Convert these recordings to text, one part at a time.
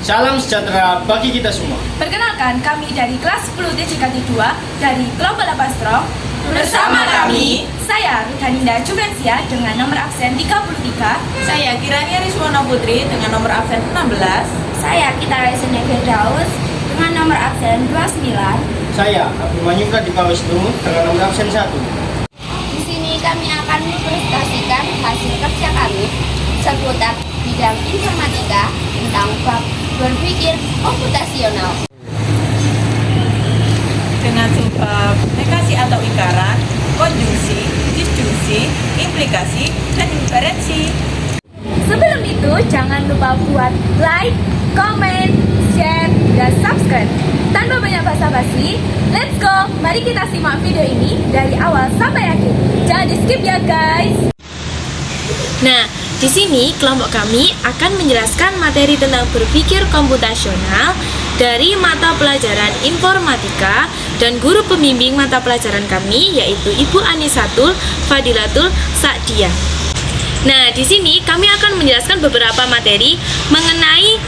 Salam sejahtera bagi kita semua. Perkenalkan, kami dari kelas 10 DJKT 2 dari kelompok 8 Strong. Bersama kami, saya Ruthaninda Juvrensia dengan nomor absen 33. Saya Kirania Riswana Putri dengan nomor absen 16. Saya Kitara Yesenia Firdaus dengan nomor absen 29. Saya Abhimanyu Pradipta Wisnu dengan nomor absen 1. Di sini kami akan mempresentasikan hasil kerja kami seputar bidang informatika tentang bab berpikir komputasional. Dengan subbab negasi atau lingkaran, konjungsi, disjungsi, implikasi, dan inferensi. Sebelum itu, jangan lupa buat like, comment, share, dan subscribe. Tanpa banyak basa-basi, let's go! Mari kita simak video ini dari awal sampai akhir. Jangan di skip ya guys! Nah, di sini kelompok kami akan menjelaskan materi tentang berpikir komputasional dari mata pelajaran informatika dan guru pembimbing mata pelajaran kami yaitu Ibu Anisatul Fadilatul Sa'diyah. Nah, di sini kami akan menjelaskan beberapa materi mengenai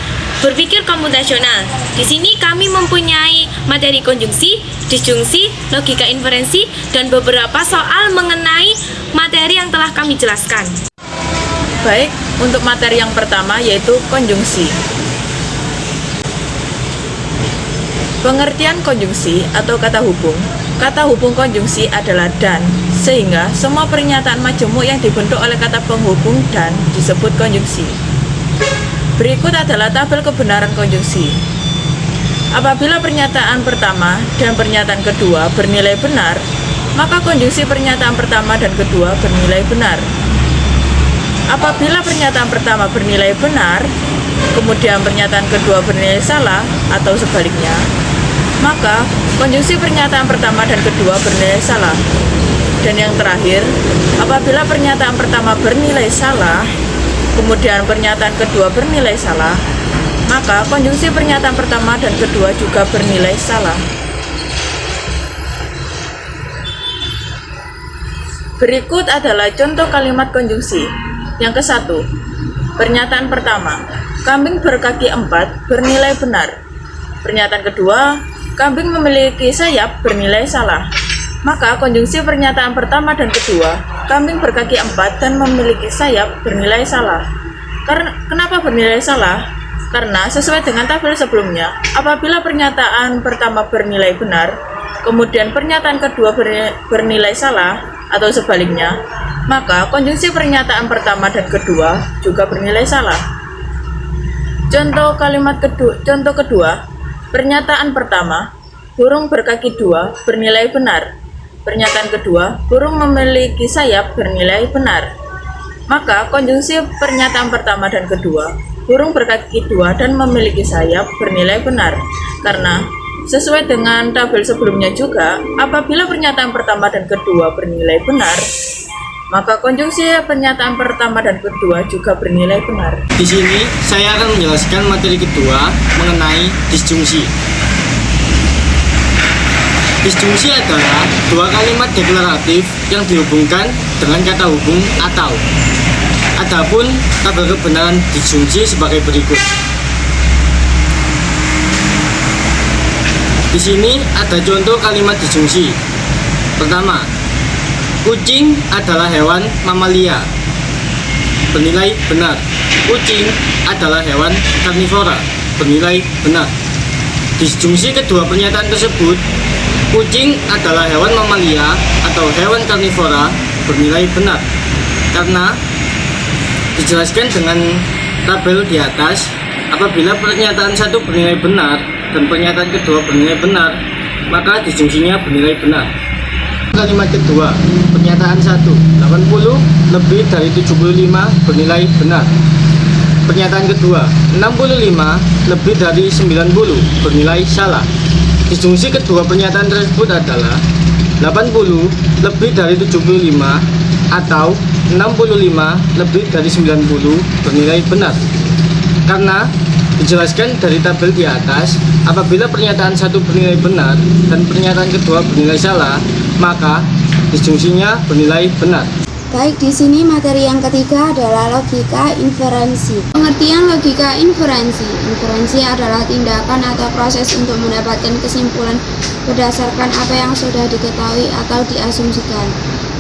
berpikir komputasional. Di sini kami mempunyai materi konjungsi, disjungsi, logika inferensi, dan beberapa soal mengenai materi yang telah kami jelaskan. Baik, untuk materi yang pertama yaitu konjungsi. Pengertian konjungsi atau kata hubung konjungsi adalah dan, sehingga semua pernyataan majemuk yang dibentuk oleh kata penghubung dan disebut konjungsi. Berikut adalah tabel kebenaran konjungsi. Apabila pernyataan pertama dan pernyataan kedua bernilai benar, maka konjungsi pernyataan pertama dan kedua bernilai benar. Apabila pernyataan pertama bernilai benar, kemudian pernyataan kedua bernilai salah atau sebaliknya, maka konjungsi pernyataan pertama dan kedua bernilai salah. Dan yang terakhir, apabila pernyataan pertama bernilai salah, kemudian pernyataan kedua bernilai salah, maka konjungsi pernyataan pertama dan kedua juga bernilai salah. Berikut adalah contoh kalimat konjungsi. Yang ke-1, pernyataan pertama, kambing berkaki 4 bernilai benar. Pernyataan kedua, kambing memiliki sayap bernilai salah. Maka konjungsi pernyataan pertama dan kedua, kambing berkaki 4 dan memiliki sayap bernilai salah. Kenapa bernilai salah? Karena sesuai dengan tabel sebelumnya, apabila pernyataan pertama bernilai benar, kemudian pernyataan kedua bernilai salah atau sebaliknya, maka konjungsi pernyataan pertama dan kedua juga bernilai salah. Contoh kedua, pernyataan pertama, burung berkaki 2 bernilai benar. Pernyataan kedua, burung memiliki sayap bernilai benar. Maka konjungsi pernyataan pertama dan kedua, burung berkaki 2 dan memiliki sayap bernilai benar. Karena sesuai dengan tabel sebelumnya juga, apabila pernyataan pertama dan kedua bernilai benar, maka konjungsi pernyataan pertama dan kedua juga bernilai benar. Di sini saya akan menjelaskan materi kedua mengenai disjungsi. Disjungsi adalah dua kalimat deklaratif yang dihubungkan dengan kata hubung atau. Adapun tabel kebenaran disjungsi sebagai berikut. Di sini ada contoh kalimat disjungsi. Pertama, kucing adalah hewan mamalia. Bernilai benar. Kucing adalah hewan karnivora. Bernilai benar. Disjungsi kedua pernyataan tersebut, kucing adalah hewan mamalia atau hewan karnivora, bernilai benar. Karena dijelaskan dengan tabel di atas, apabila pernyataan satu bernilai benar dan pernyataan kedua bernilai benar, maka disjungsinya bernilai benar. Kalimat kedua, pernyataan 1, 80 lebih dari 75 bernilai benar. Pernyataan kedua, 65 lebih dari 90 bernilai salah. Disjungsi kedua pernyataan tersebut adalah 80 lebih dari 75 atau 65 lebih dari 90 bernilai benar. Karena dijelaskan dari tabel di atas, apabila pernyataan satu bernilai benar dan pernyataan kedua bernilai salah, maka disjungsinya bernilai benar. Baik, di sini materi yang ketiga adalah logika inferensi. Pengertian logika inferensi. Inferensi adalah tindakan atau proses untuk mendapatkan kesimpulan berdasarkan apa yang sudah diketahui atau diasumsikan.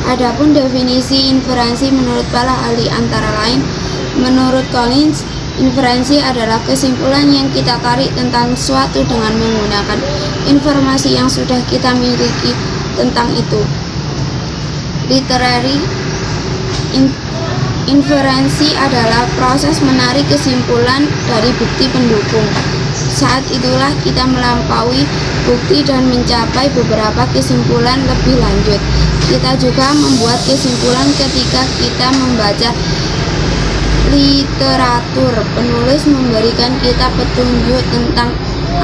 Adapun definisi inferensi menurut para ahli antara lain, menurut Collins, inferensi adalah kesimpulan yang kita tarik tentang suatu dengan menggunakan informasi yang sudah kita miliki tentang itu. Literary inferensi adalah proses menarik kesimpulan dari bukti pendukung. Saat itulah kita melampaui bukti dan mencapai beberapa kesimpulan lebih lanjut. Kita juga membuat kesimpulan ketika kita membaca literatur. Penulis memberikan kita petunjuk tentang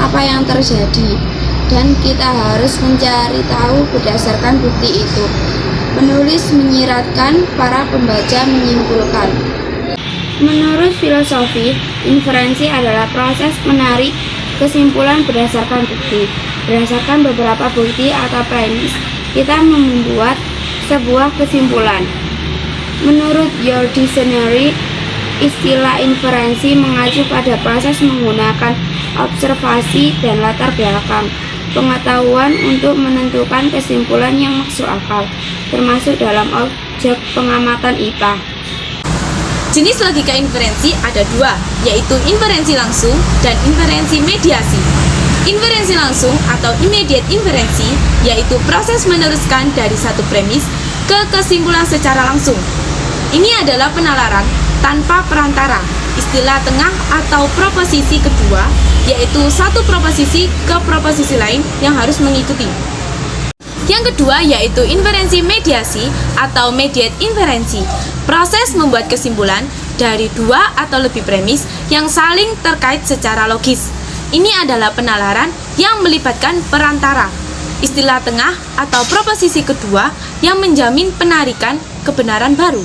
apa yang terjadi, dan kita harus mencari tahu berdasarkan bukti itu. Penulis menyiratkan, para pembaca menyimpulkan. Menurut filosofi, inferensi adalah proses menarik kesimpulan berdasarkan bukti. Berdasarkan beberapa bukti atau premis, kita membuat sebuah kesimpulan. Menurut Your Dictionary, istilah inferensi mengacu pada proses menggunakan observasi dan latar belakang pengetahuan untuk menentukan kesimpulan yang masuk akal, termasuk dalam objek pengamatan IPA. Jenis logika inferensi ada dua, yaitu inferensi langsung dan inferensi mediasi. Inferensi langsung atau immediate inferensi yaitu proses meneruskan dari satu premis ke kesimpulan secara langsung. Ini adalah penalaran tanpa perantara. Istilah tengah atau proposisi kedua yaitu satu proposisi ke proposisi lain yang harus mengikuti. Yang kedua yaitu inferensi mediasi atau mediate inferensi, proses membuat kesimpulan dari dua atau lebih premis yang saling terkait secara logis. Ini adalah penalaran yang melibatkan perantara. Istilah tengah atau proposisi kedua yang menjamin penarikan kebenaran baru.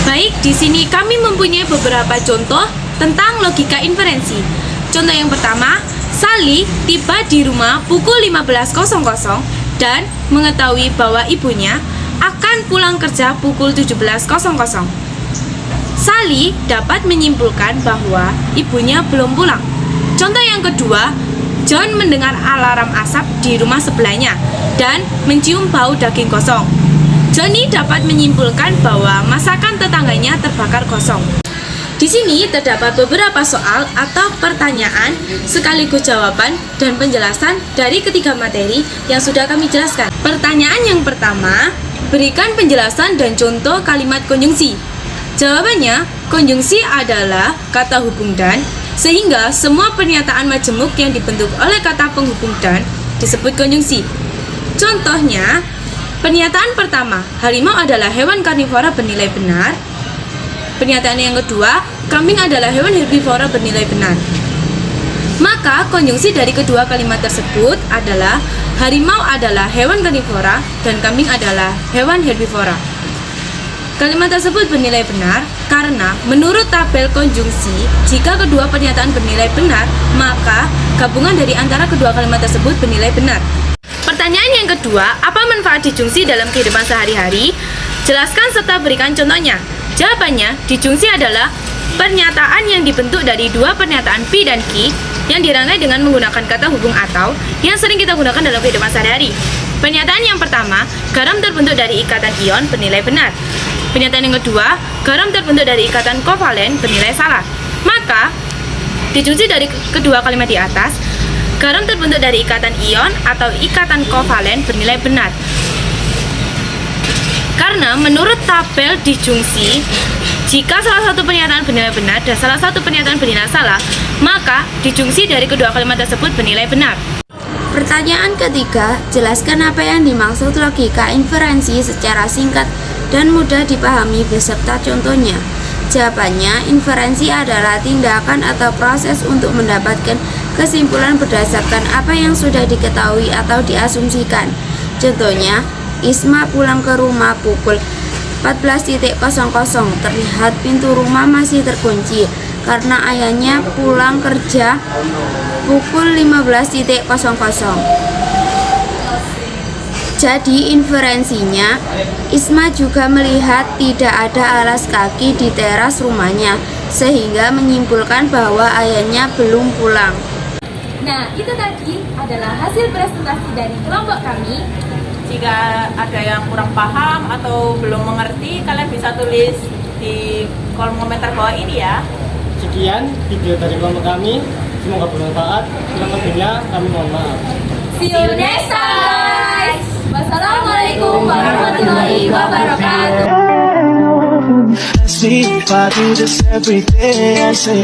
Baik, di sini kami mempunyai beberapa contoh tentang logika inferensi. Contoh yang pertama, Sally tiba di rumah pukul 15.00 dan mengetahui bahwa ibunya akan pulang kerja pukul 17.00. Sally dapat menyimpulkan bahwa ibunya belum pulang. Contoh yang kedua, John mendengar alarm asap di rumah sebelahnya dan mencium bau daging gosong. Johnny dapat menyimpulkan bahwa masakan tetangganya terbakar gosong. Di sini terdapat beberapa soal atau pertanyaan sekaligus jawaban dan penjelasan dari ketiga materi yang sudah kami jelaskan. Pertanyaan yang pertama, berikan penjelasan dan contoh kalimat konjungsi. Jawabannya, konjungsi adalah kata hubung dan, sehingga semua pernyataan majemuk yang dibentuk oleh kata penghubung dan disebut konjungsi. Contohnya, pernyataan pertama, harimau adalah hewan karnivora bernilai benar. Pernyataan yang kedua, kambing adalah hewan herbivora bernilai benar. Maka konjungsi dari kedua kalimat tersebut adalah harimau adalah hewan karnivora dan kambing adalah hewan herbivora. Kalimat tersebut bernilai benar karena menurut tabel konjungsi, jika kedua pernyataan bernilai benar, maka gabungan dari antara kedua kalimat tersebut bernilai benar. Pertanyaan yang kedua, apa manfaat dijungsi dalam kehidupan sehari-hari? Jelaskan serta berikan contohnya. Jawabannya, dijungsi adalah pernyataan yang dibentuk dari dua pernyataan pi dan ki yang dirangkai dengan menggunakan kata hubung atau yang sering kita gunakan dalam kehidupan sehari-hari. Pernyataan yang pertama, garam terbentuk dari ikatan ion bernilai benar. Pernyataan yang kedua, garam terbentuk dari ikatan kovalen bernilai salah. Maka, dijungsi dari kedua kalimat di atas, garam terbentuk dari ikatan ion atau ikatan kovalen bernilai benar. Karena menurut tabel dijungsi, jika salah satu pernyataan bernilai benar dan salah satu pernyataan bernilai salah, maka dijungsi dari kedua kalimat tersebut bernilai benar. Pertanyaan ketiga, jelaskan apa yang dimaksud logika inferensi secara singkat dan mudah dipahami beserta contohnya. Jawabannya, inferensi adalah tindakan atau proses untuk mendapatkan kesimpulan berdasarkan apa yang sudah diketahui atau diasumsikan. Contohnya, Isma pulang ke rumah pukul 14.00. Terlihat pintu rumah masih terkunci karena ayahnya pulang kerja pukul 15.00. Jadi inferensinya, Isma juga melihat tidak ada alas kaki di teras rumahnya, sehingga menyimpulkan bahwa ayahnya belum pulang. Nah, itu tadi adalah hasil presentasi dari kelompok kami. Jika ada yang kurang paham atau belum mengerti, kalian bisa tulis di kolom komentar bawah ini ya. Sekian video dari kelompok kami, semoga bermanfaat. Kurang lebihnya kami mohon maaf. See you next time, guys. Wassalamualaikum warahmatullahi wabarakatuh. See if I do this every day, I say